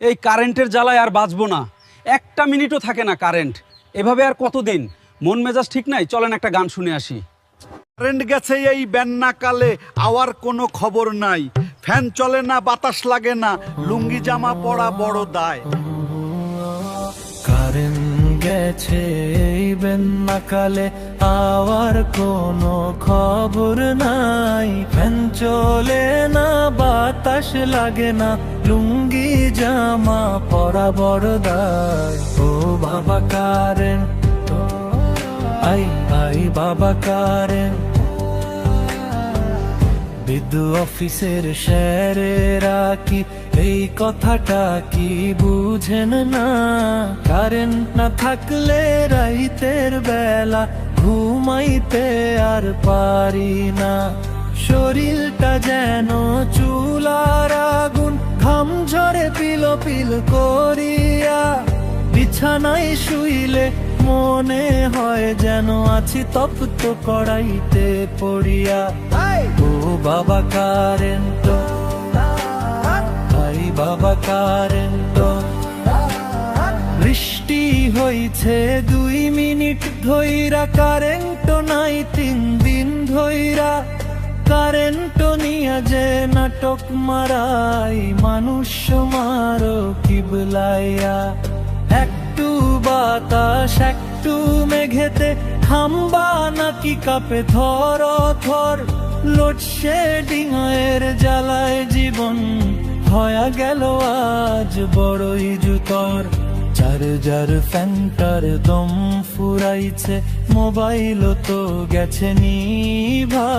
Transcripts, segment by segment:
এই কারেন্টের জ্বালায় আর বাঁচবো না, একটা মিনিটও থাকে না কারেন্ট। এভাবে আর কতদিন? মন মেজাজ ঠিক নাই, চলেন একটা গান শুনে আসি। কারেন্ট গেছে এই বেন্নাকালে, আওয়ার কোনো খবর নাই। ফ্যান চলে না, বাতাস লাগে না, লুঙ্গি জামা পরা বড় দায়। কারেন্ট গেছে এই বেন্নাকালে, আওয়ার কোনো খবর নাই। ফ্যান চলে না, বাতাস লাগে না, লুঙ্গি জামা পরা বড় দায়। ও বাবা কারেন্ট, আই আই বাবা কারেন্ট। বিদ্যুৎ অফিসের স্যারেরা কি এই কথাটা কি বুঝেন না? কারেন্ট না থাকলে রাইতের বেলা ঘুমাইতে আর পারি না। শরীরটা যেন চুলার আগুন, ঘাম ঝরে পিলো পিল করিয়া। বিছানায় শুইলে মনে হয় যেন আছি তপ্ত কড়াইতে পড়িয়া। ও বাবা কারেন্ট, আই বাবা কারেন্ট। বৃষ্টি হইছে 2 মিনিট ধইরা, কারেন্ট নাই 3 দিন ধইরা। কারেন্ট নিয়া যে নাটক মারাই, মানুষ মারো কিবলাইয়া। একটু বাতাস একটু মেঘেতে, থামবা নাকি কাপে থর থর। লোডশেডিং এর জ্বালায় জীবন হয়া গেল আজ বড়ই জুতর। চার্জার ফ্যানটার দম ফুরাইছে, মোবাইল তো গেছে নিভা।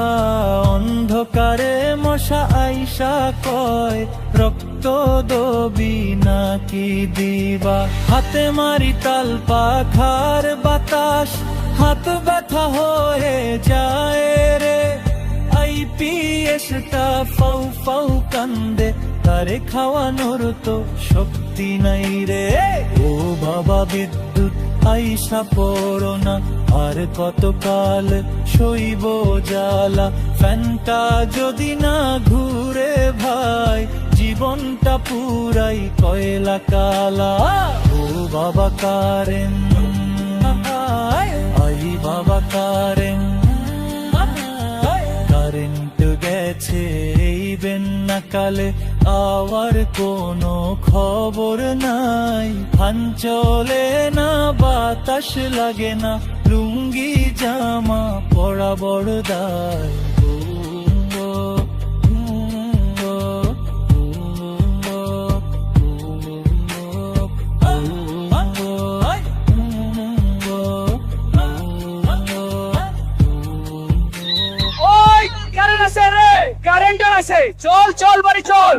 অন্ধকারে মশা আইসা কয়, রক্ত দবি নাকি দিবা। হাতে মারি তাল পাখার বাতাস, হাত ব্যথা হয়ে যায় রে। আইপিএসটা ফাউ ফাউ কান্দে, তারে খাওয়ানোর তো শক্তি নাই রে। ও বাবা বিদ্যুৎ আইসা পড়ো না, আর কতকাল সইব জ্বালা। ফ্যানটা যদি না ঘুরে ভাই, জীবনটা পুরাই কয়লা কালা। ও বাবা কারেন্ট, আই বাবা কারেন্ট। কারেন্ট গেছে এই বেন্নাকালে, আওয়ার কোনো খবর নাই। ফ্যান চলে না, বাতাস লাগে না, লুঙ্গি জামা পরা বড় দায়। কারেন্ট আছে রে, কারেন্ট আছে, চল চল বাড়ি চল।